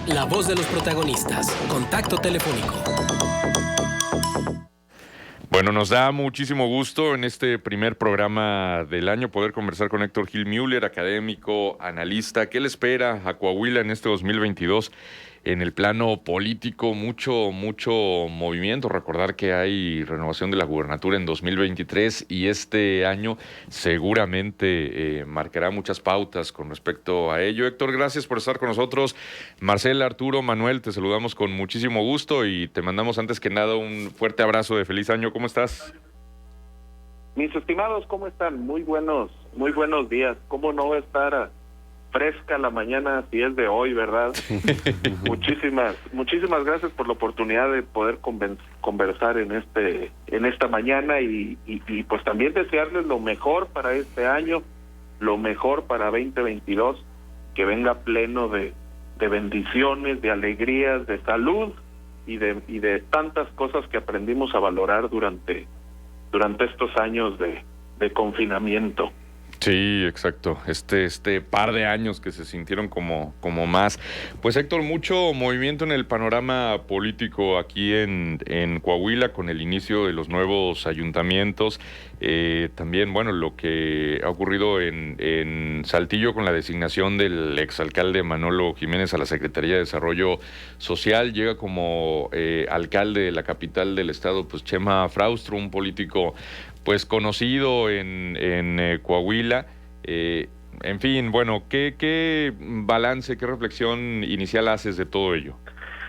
La voz de los protagonistas. Contacto telefónico. Bueno, nos da muchísimo gusto en este primer programa del año poder conversar con Héctor Gil Müller, académico, analista. ¿Qué le espera a Coahuila en este 2022? En el plano político, mucho movimiento. Recordar que hay renovación de la gubernatura en 2023 y este año seguramente marcará muchas pautas con respecto a ello. Héctor, gracias por estar con nosotros. Marcela, Arturo, Manuel, te saludamos con muchísimo gusto y te mandamos antes que nada un fuerte abrazo de feliz año. ¿Cómo estás? Mis estimados, ¿cómo están? Muy buenos días. ¿Cómo no va a estar fresca la mañana si es de hoy, verdad? Muchísimas gracias por la oportunidad de poder conversar en esta mañana y pues también desearles lo mejor para este año, lo mejor para 2022, que venga pleno de bendiciones, de alegrías, de salud y de tantas cosas que aprendimos a valorar durante estos años de confinamiento. Sí, exacto. Este par de años que se sintieron como más. Pues Héctor, mucho movimiento en el panorama político aquí en Coahuila con el inicio de los nuevos ayuntamientos. También, bueno, lo que ha ocurrido en Saltillo con la designación del exalcalde Manolo Jiménez a la Secretaría de Desarrollo Social. Llega como alcalde de la capital del estado, pues Chema Fraustro, un político pues conocido en Coahuila. En fin, bueno, ¿qué balance, qué reflexión inicial haces de todo ello?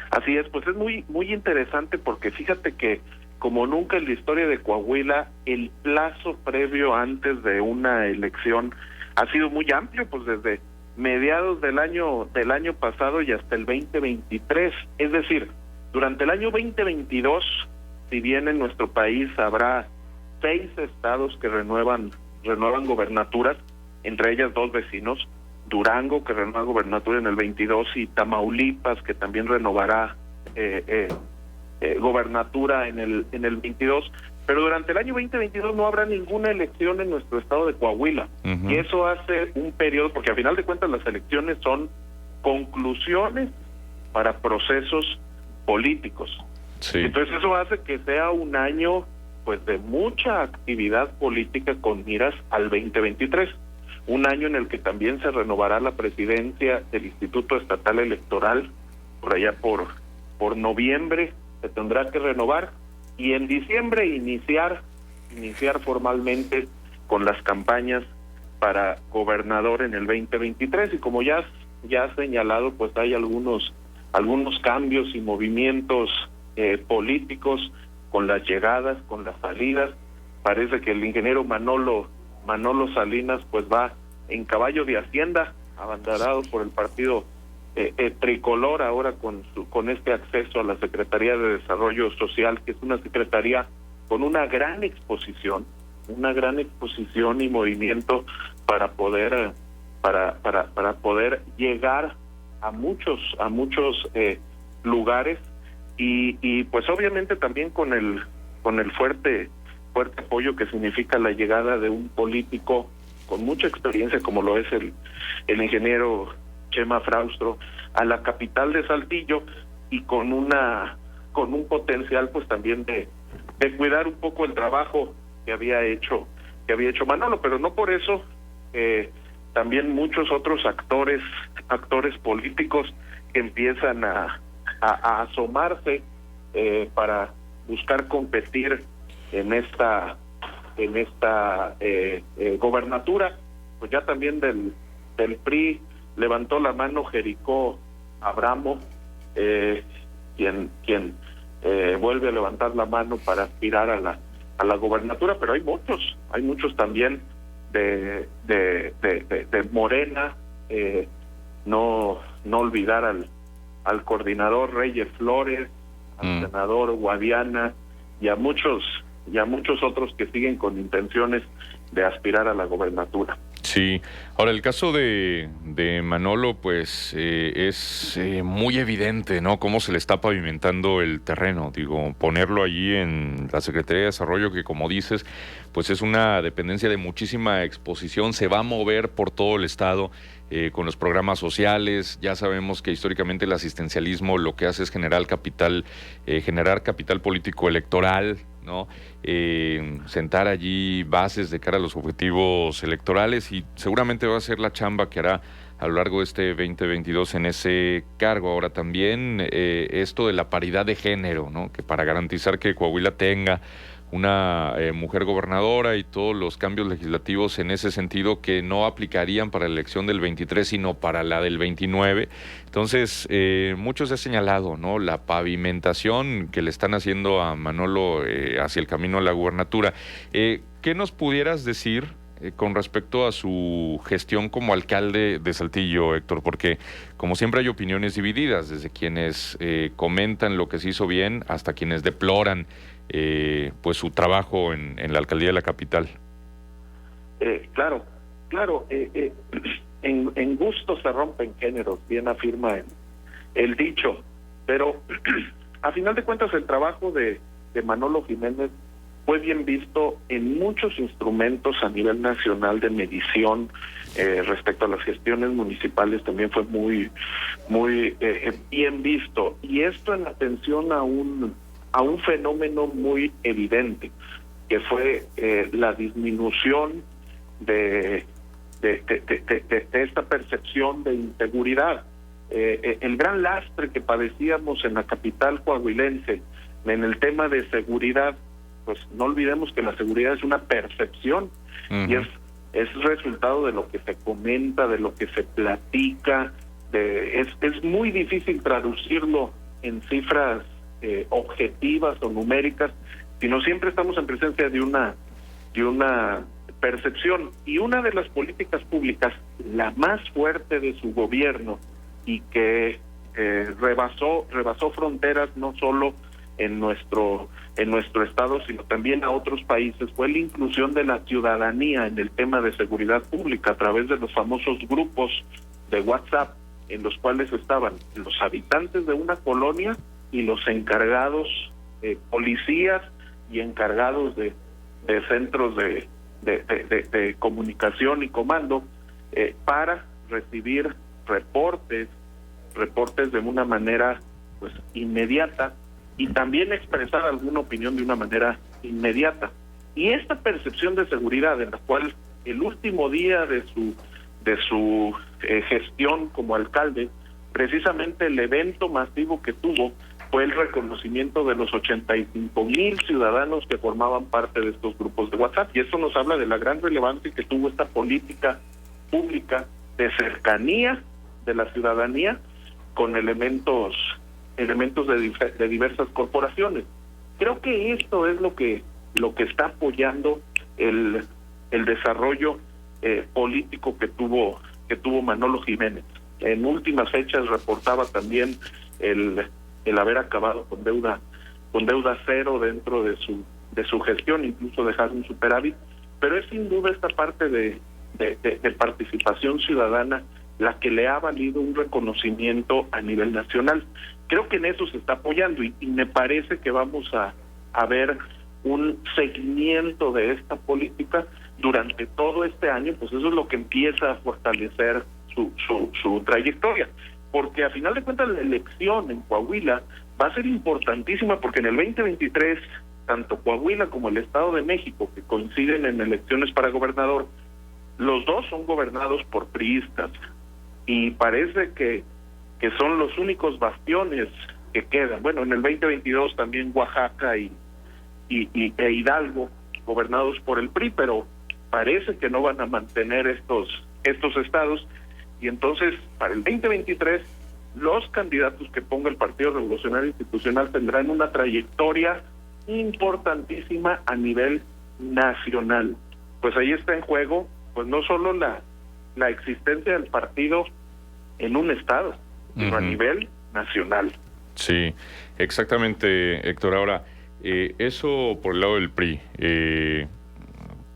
Así es, pues es muy interesante porque fíjate que como nunca en la historia de Coahuila, el plazo previo antes de una elección ha sido muy amplio, pues desde mediados del año pasado y hasta el 2023. Es decir, durante el año 2022, si bien en nuestro país habrá 6 estados que renuevan gobernaturas, entre ellas 2 vecinos, Durango, que renueva gobernatura en el 22, y Tamaulipas, que también renovará gobernatura en el 22, pero durante el año 2022 no habrá ninguna elección en nuestro estado de Coahuila. Uh-huh. Y eso hace un periodo, porque a final de cuentas las elecciones son conclusiones para procesos políticos. Sí. Entonces eso hace que sea un año pues de mucha actividad política con miras al 2023, un año en el que también se renovará la presidencia del Instituto Estatal Electoral, por allá por noviembre se tendrá que renovar, y en diciembre iniciar formalmente con las campañas para gobernador en el 2023, y como ya has señalado, pues hay algunos cambios y movimientos políticos, con las llegadas, con las salidas. Parece que el ingeniero Manolo Salinas pues va en caballo de Hacienda, abanderado por el partido tricolor, ahora con este acceso a la Secretaría de Desarrollo Social, que es una secretaría con una gran exposición y movimiento para poder llegar a muchos lugares. Y pues obviamente también con el fuerte apoyo que significa la llegada de un político con mucha experiencia como lo es el ingeniero Chema Fraustro a la capital de Saltillo, y con un potencial pues también de cuidar un poco el trabajo que había hecho Manolo, pero no por eso también muchos otros actores políticos que empiezan a asomarse para buscar competir en esta gobernatura. Pues ya también del PRI levantó la mano Jericó Abramo, quien vuelve a levantar la mano para aspirar a la gobernatura, pero hay muchos también de Morena, no olvidar al coordinador Reyes Flores, al senador Guadiana y a muchos otros que siguen con intenciones de aspirar a la gobernatura. Sí, ahora el caso de Manolo, pues es muy evidente, ¿no? Cómo se le está pavimentando el terreno. Digo, ponerlo allí en la Secretaría de Desarrollo, que como dices, pues es una dependencia de muchísima exposición, se va a mover por todo el estado. con los programas sociales. Ya sabemos que históricamente el asistencialismo lo que hace es generar capital político electoral, ¿no? Sentar allí bases de cara a los objetivos electorales, y seguramente va a ser la chamba que hará a lo largo de este 2022 en ese cargo. Ahora también esto de la paridad de género, ¿no? Que para garantizar que Coahuila tenga una mujer gobernadora y todos los cambios legislativos en ese sentido que no aplicarían para la elección del 23, sino para la del 29. Entonces, mucho se ha señalado, ¿no? La pavimentación que le están haciendo a Manolo hacia el camino a la gubernatura. ¿Qué nos pudieras decir con respecto a su gestión como alcalde de Saltillo, Héctor? Porque, como siempre, hay opiniones divididas, desde quienes comentan lo que se hizo bien hasta quienes deploran pues su trabajo en la alcaldía de la capital. Claro. En gusto se rompen géneros, bien afirma el dicho, pero a final de cuentas el trabajo de Manolo Jiménez fue bien visto en muchos instrumentos a nivel nacional de medición. Respecto a las gestiones municipales también fue muy bien visto, y esto en atención a un fenómeno muy evidente, que fue la disminución de esta percepción de inseguridad. El gran lastre que padecíamos en la capital coahuilense en el tema de seguridad, pues no olvidemos que la seguridad es una percepción, y es resultado de lo que se comenta, de lo que se platica. Es muy difícil traducirlo en cifras objetivas o numéricas, sino siempre estamos en presencia de una percepción. Y una de las políticas públicas, la más fuerte de su gobierno, y que rebasó fronteras no solo en nuestro estado, sino también a otros países, fue la inclusión de la ciudadanía en el tema de seguridad pública a través de los famosos grupos de WhatsApp, en los cuales estaban los habitantes de una colonia y los encargados, policías y encargados de centros de comunicación y comando, para recibir reportes de una manera pues inmediata, y también expresar alguna opinión de una manera inmediata. Y esta percepción de seguridad, en la cual el último día de su gestión como alcalde, precisamente el evento masivo que tuvo fue el reconocimiento de los 85,000 ciudadanos que formaban parte de estos grupos de WhatsApp, y esto nos habla de la gran relevancia que tuvo esta política pública de cercanía de la ciudadanía con elementos de diversas corporaciones. Creo que esto es lo que está apoyando el desarrollo político que tuvo Manolo Jiménez. En últimas fechas reportaba también el haber acabado con deuda cero dentro de su gestión, incluso dejar un superávit, pero es sin duda esta parte de participación ciudadana la que le ha valido un reconocimiento a nivel nacional. Creo que en eso se está apoyando, y me parece que vamos a ver un seguimiento de esta política durante todo este año. Pues eso es lo que empieza a fortalecer su trayectoria, porque a final de cuentas la elección en Coahuila va a ser importantísima, porque en el 2023 tanto Coahuila como el Estado de México, que coinciden en elecciones para gobernador, los dos son gobernados por priistas, y parece que son los únicos bastiones que quedan. Bueno, en el 2022 también Oaxaca e Hidalgo gobernados por el PRI, pero parece que no van a mantener estos estados, y entonces para el 2023 los candidatos que ponga el Partido Revolucionario Institucional tendrán una trayectoria importantísima a nivel nacional. Pues ahí está en juego, pues no solo la existencia del partido en un estado, sino a nivel nacional. Sí, exactamente, Héctor. Ahora, eso por el lado del PRI.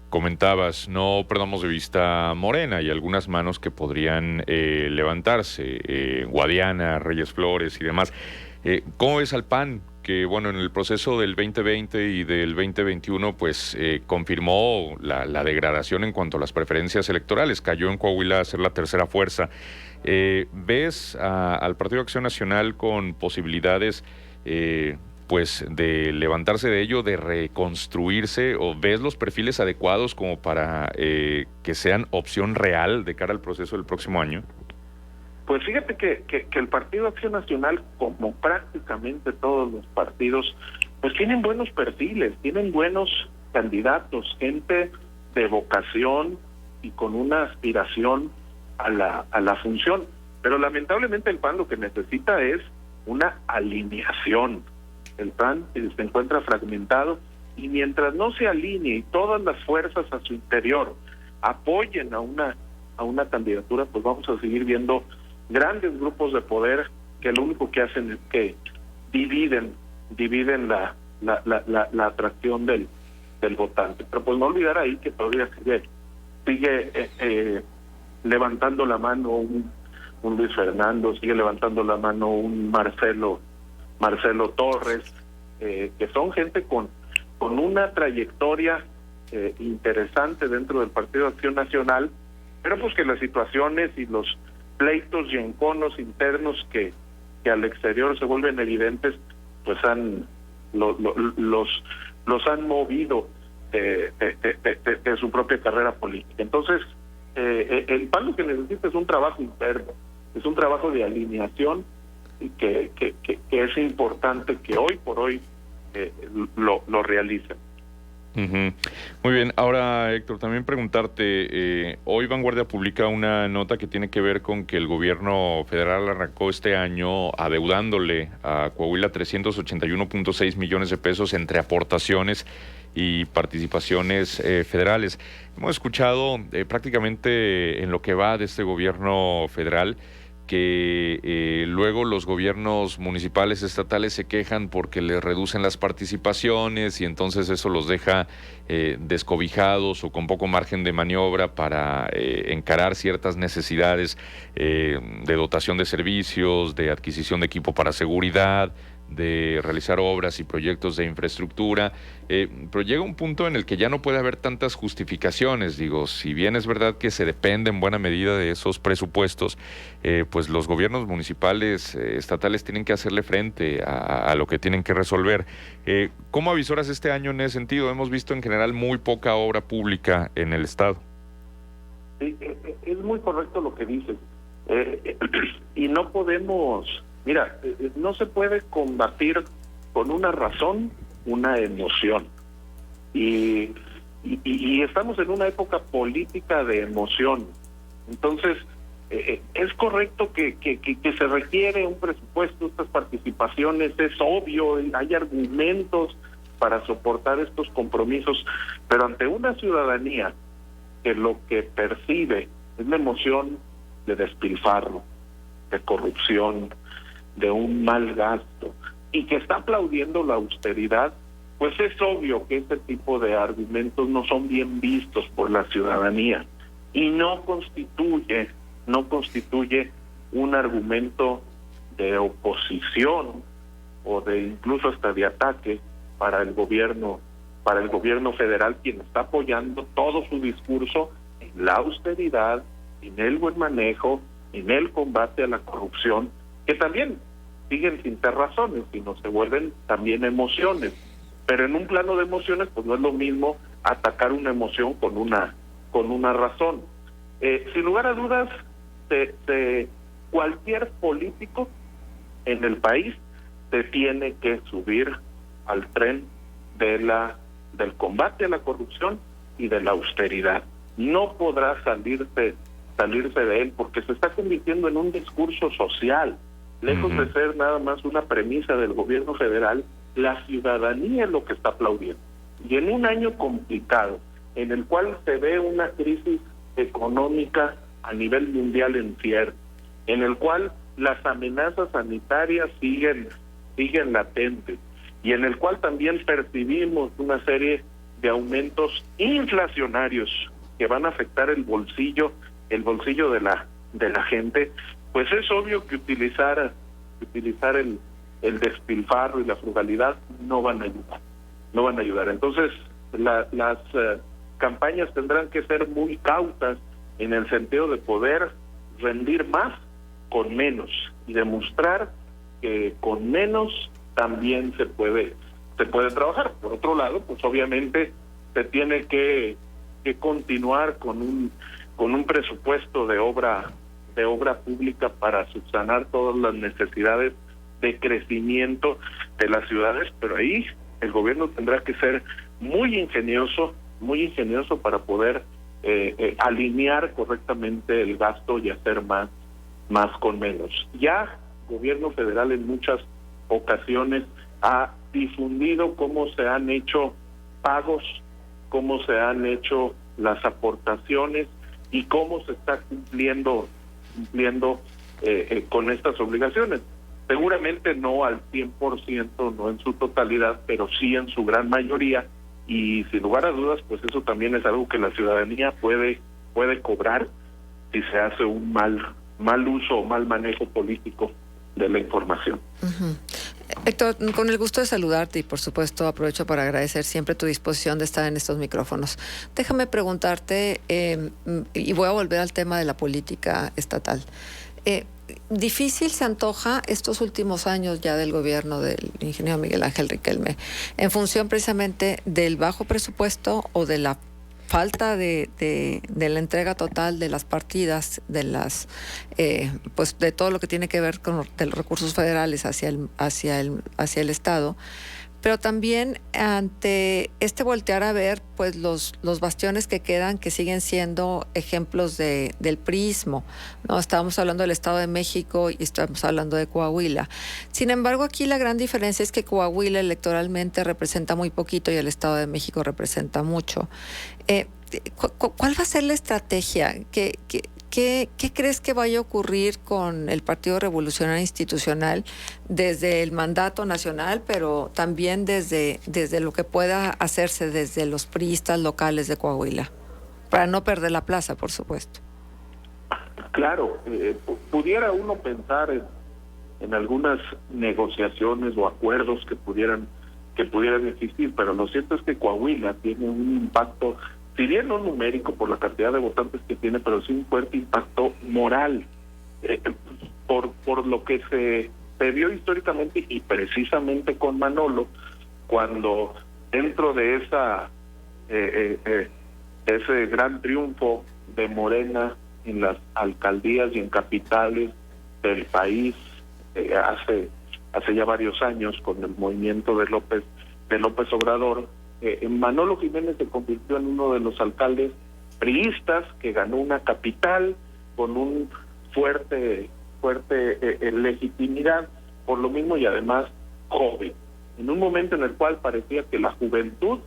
Comentabas, no perdamos de vista Morena y algunas manos que podrían levantarse, Guadiana, Reyes Flores y demás. ¿Cómo ves al PAN? porque, bueno, en el proceso del 2020 y del 2021, pues confirmó la degradación en cuanto a las preferencias electorales. Cayó en Coahuila a ser la tercera fuerza. ¿Ves al Partido Acción Nacional con posibilidades pues de levantarse de ello, de reconstruirse, o ves los perfiles adecuados como para que sean opción real de cara al proceso del próximo año? Pues fíjate que el Partido Acción Nacional, como prácticamente todos los partidos, pues tienen buenos perfiles, tienen buenos candidatos, gente de vocación y con una aspiración a la función. Pero lamentablemente el PAN lo que necesita es una alineación. El PAN se encuentra fragmentado, y mientras no se alinee y todas las fuerzas a su interior apoyen a una candidatura, pues vamos a seguir viendo grandes grupos de poder que lo único que hacen es que dividen la atracción del votante. Pero pues no olvidar ahí que todavía sigue levantando la mano un Luis Fernando, sigue levantando la mano un Marcelo Torres, que son gente con una trayectoria interesante dentro del Partido Acción Nacional, pero pues que las situaciones y los pleitos y enconos internos que al exterior se vuelven evidentes, pues los han movido de su propia carrera política. Entonces, el PAN lo que necesita es un trabajo interno, es un trabajo de alineación, y que es importante que hoy por hoy lo realicen. Uh-huh. Muy bien. Ahora, Héctor, también preguntarte, hoy Vanguardia publica una nota que tiene que ver con que el gobierno federal arrancó este año adeudándole a Coahuila 381.6 millones de pesos entre aportaciones y participaciones federales. Hemos escuchado prácticamente en lo que va de este gobierno federal que luego los gobiernos municipales, estatales se quejan porque les reducen las participaciones y entonces eso los deja descobijados o con poco margen de maniobra para encarar ciertas necesidades de dotación de servicios, de adquisición de equipo para seguridad, de realizar obras y proyectos de infraestructura, pero llega un punto en el que ya no puede haber tantas justificaciones. Digo, si bien es verdad que se depende en buena medida de esos presupuestos, pues los gobiernos municipales, estatales tienen que hacerle frente a lo que tienen que resolver. ¿Cómo avisoras este año en ese sentido? Hemos visto en general muy poca obra pública en el estado. Sí, es muy correcto lo que dices, y no podemos... Mira, no se puede combatir con una razón una emoción. Y estamos en una época política de emoción. Entonces, es correcto que se requiere un presupuesto, estas participaciones, es obvio, hay argumentos para soportar estos compromisos, pero ante una ciudadanía que lo que percibe es la emoción de despilfarro, de corrupción, de un mal gasto, y que está aplaudiendo la austeridad, pues es obvio que ese tipo de argumentos no son bien vistos por la ciudadanía y no constituye un argumento de oposición o de incluso hasta de ataque para el gobierno federal, quien está apoyando todo su discurso en la austeridad, en el buen manejo, en el combate a la corrupción, que también siguen sin ser razones, sino se vuelven también emociones. Pero en un plano de emociones, pues no es lo mismo atacar una emoción con una razón. Sin lugar a dudas, cualquier político en el país se tiene que subir al tren del combate a la corrupción y de la austeridad. No podrá salirse de él, porque se está convirtiendo en un discurso social. Lejos de ser nada más una premisa del gobierno federal, la ciudadanía es lo que está aplaudiendo. Y en un año complicado, en el cual se ve una crisis económica a nivel mundial en cierre, en el cual las amenazas sanitarias siguen latentes, y en el cual también percibimos una serie de aumentos inflacionarios que van a afectar el bolsillo de la gente, pues es obvio que utilizar el despilfarro y la frugalidad no van a ayudar. Entonces, las campañas tendrán que ser muy cautas en el sentido de poder rendir más con menos y demostrar que con menos también se puede trabajar. Por otro lado, pues obviamente se tiene que continuar con un presupuesto de obra pública para subsanar todas las necesidades de crecimiento de las ciudades, pero ahí el gobierno tendrá que ser muy ingenioso para poder alinear correctamente el gasto y hacer más con menos. Ya el gobierno federal en muchas ocasiones ha difundido cómo se han hecho pagos, cómo se han hecho las aportaciones y cómo se está cumpliendo con estas obligaciones. Seguramente no al 100%, no en su totalidad, pero sí en su gran mayoría, y sin lugar a dudas, pues eso también es algo que la ciudadanía puede cobrar si se hace un mal uso o mal manejo político de la información. Uh-huh. Héctor, con el gusto de saludarte y por supuesto aprovecho para agradecer siempre tu disposición de estar en estos micrófonos. Déjame preguntarte, y voy a volver al tema de la política estatal. Difícil se antoja estos últimos años ya del gobierno del ingeniero Miguel Ángel Riquelme, en función precisamente del bajo presupuesto o de la falta de la entrega total de las partidas, de las pues de todo lo que tiene que ver con de los recursos federales hacia el Estado, pero también ante este voltear a ver pues los bastiones que quedan, que siguen siendo ejemplos del priismo, ¿no? Estábamos hablando del Estado de México y estamos hablando de Coahuila. Sin embargo, aquí la gran diferencia es que Coahuila electoralmente representa muy poquito y el Estado de México representa mucho. ¿Cuál va a ser la estrategia? ¿Qué crees que vaya a ocurrir con el Partido Revolucionario Institucional desde el mandato nacional, pero también desde lo que pueda hacerse desde los priistas locales de Coahuila? Para no perder la plaza, por supuesto. Claro, pudiera uno pensar en algunas negociaciones o acuerdos que pudieran existir, pero lo cierto es que Coahuila tiene un impacto, si bien no numérico por la cantidad de votantes que tiene, pero sí un fuerte impacto moral, por lo que se vio históricamente y precisamente con Manolo, cuando dentro de ese gran triunfo de Morena en las alcaldías y en capitales del país hace ya varios años, con el movimiento de López Obrador, Manolo Jiménez se convirtió en uno de los alcaldes priistas que ganó una capital con un fuerte legitimidad, por lo mismo, y además joven, en un momento en el cual parecía que la juventud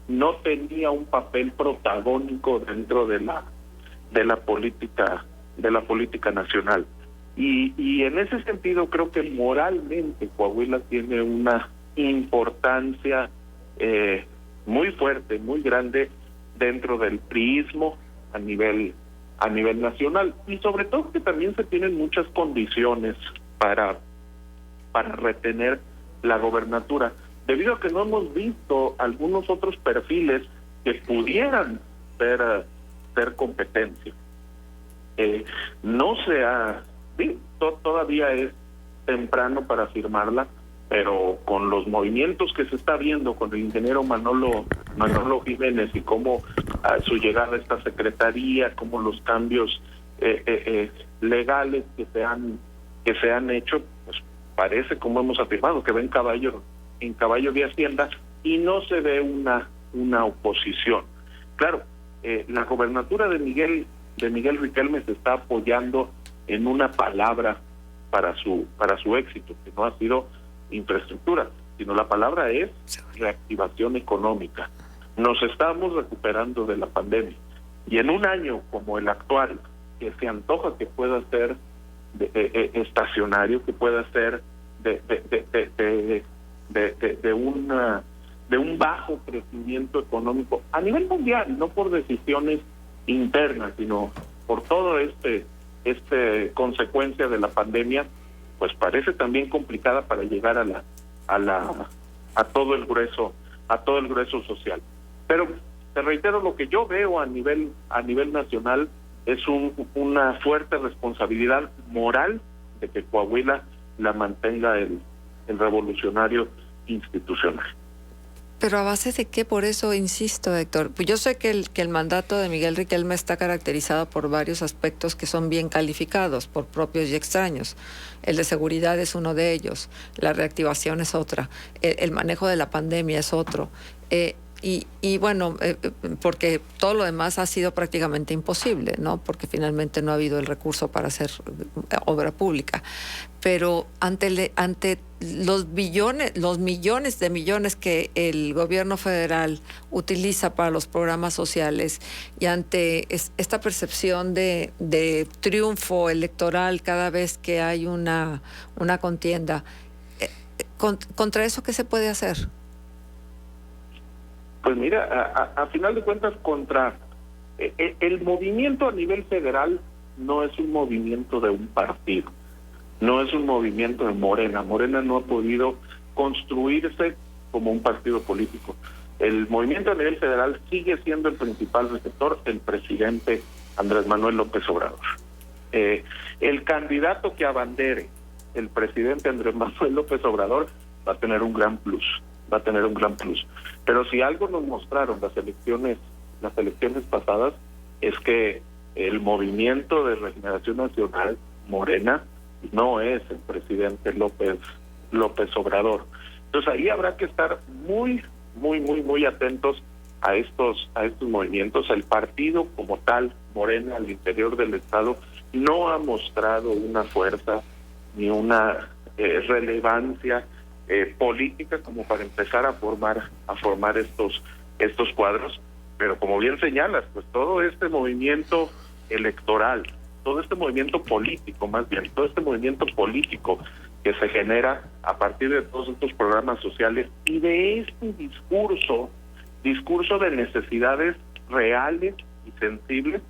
no tenía un papel protagónico dentro de la política nacional. Y en ese sentido creo que moralmente Coahuila tiene una importancia muy fuerte, muy grande dentro del priismo a nivel nacional, y sobre todo que también se tienen muchas condiciones para retener la gobernatura, debido a que no hemos visto algunos otros perfiles que pudieran ser competencia. No se ha, todavía es temprano para afirmarla, pero con los movimientos que se está viendo con el ingeniero Manolo Jiménez y cómo su llegada a esta secretaría, como los cambios legales que se han hecho, pues parece, como hemos afirmado, que va en caballo de Hacienda y no se ve una oposición. Claro, la gobernatura de Miguel Riquelme se está apoyando en una palabra para su éxito, que no ha sido infraestructura, sino la palabra es reactivación económica. Nos estamos recuperando de la pandemia, y en un año como el actual, que se antoja que pueda ser estacionario, que pueda ser de un bajo crecimiento económico a nivel mundial, no por decisiones internas, sino por todo consecuencia de la pandemia, pues parece también complicada para llegar a todo el grueso social. Pero te reitero, lo que yo veo a nivel nacional es una fuerte responsabilidad moral de que Coahuila la mantenga el revolucionario institucional. ¿Pero a base de qué? Por eso insisto, Héctor. Pues yo sé que el mandato de Miguel Riquelme está caracterizado por varios aspectos que son bien calificados por propios y extraños. El de seguridad es uno de ellos, la reactivación es otra, el manejo de la pandemia es otro. Y bueno, porque todo lo demás ha sido prácticamente imposible, ¿no? Porque finalmente no ha habido el recurso para hacer obra pública. Pero ante los millones de millones que el gobierno federal utiliza para los programas sociales y ante esta percepción de triunfo electoral cada vez que hay una contienda, ¿contra eso qué se puede hacer? Pues mira, a final de cuentas, contra el movimiento a nivel federal no es un movimiento de un partido, no es un movimiento de Morena. Morena no ha podido construirse como un partido político. El movimiento a nivel federal sigue siendo el principal receptor, el presidente Andrés Manuel López Obrador. El candidato que abandere el presidente Andrés Manuel López Obrador va a tener un gran plus. Pero si algo nos mostraron las elecciones pasadas es que el movimiento de Regeneración Nacional, Morena, no es el presidente López Obrador. Entonces ahí habrá que estar muy atentos a estos movimientos. El partido como tal, Morena, al interior del estado, no ha mostrado una fuerza ni una relevancia política como para empezar a formar estos cuadros. Pero como bien señalas, pues todo este movimiento electoral, todo este movimiento político, más bien, todo este movimiento político que se genera a partir de todos estos programas sociales y de este discurso de necesidades reales y sensibles,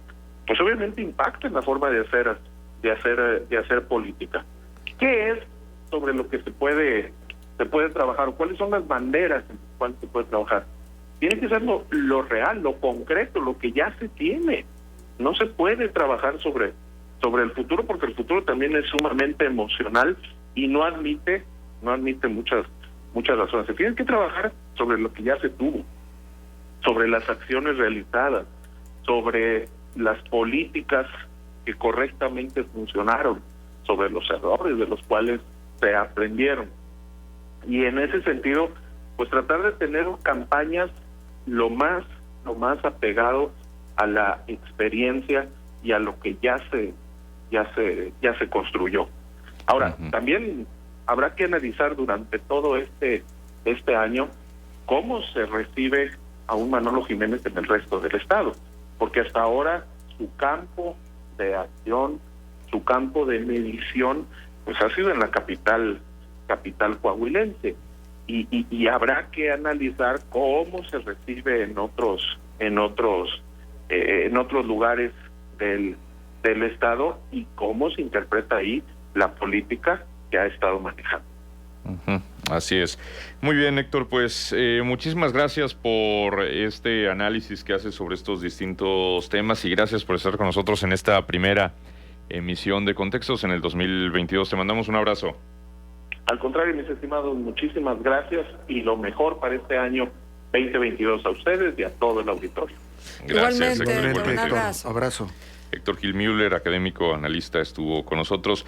pues obviamente impacta en la forma de hacer política. ¿Qué es sobre lo que se puede trabajar? ¿Cuáles son las maneras en las cuales se puede trabajar? Tiene que ser lo real, lo concreto, lo que ya se tiene. No se puede trabajar sobre el futuro, porque el futuro también es sumamente emocional y no admite muchas razones. Se tiene que trabajar sobre lo que ya se tuvo, sobre las acciones realizadas, sobre las políticas que correctamente funcionaron, sobre los errores de los cuales se aprendieron. Y en ese sentido, pues tratar de tener campañas lo más apegado a la experiencia y a lo que ya se construyó. Ahora, también habrá que analizar durante todo este año cómo se recibe a un Manolo Jiménez en el resto del estado, porque hasta ahora su campo de acción, su campo de medición, pues ha sido en la capital coahuilense, y habrá que analizar cómo se recibe en otros lugares del estado y cómo se interpreta ahí la política que ha estado manejando. Así es. Muy bien, Héctor, pues muchísimas gracias por este análisis que haces sobre estos distintos temas y gracias por estar con nosotros en esta primera emisión de Contextos en el 2022. Te mandamos un abrazo. Al contrario, mis estimados, muchísimas gracias y lo mejor para este año 2022 a ustedes y a todo el auditorio. Gracias, Igualmente, Héctor. un abrazo. Abrazo. Héctor Gil Müller, académico, analista, estuvo con nosotros.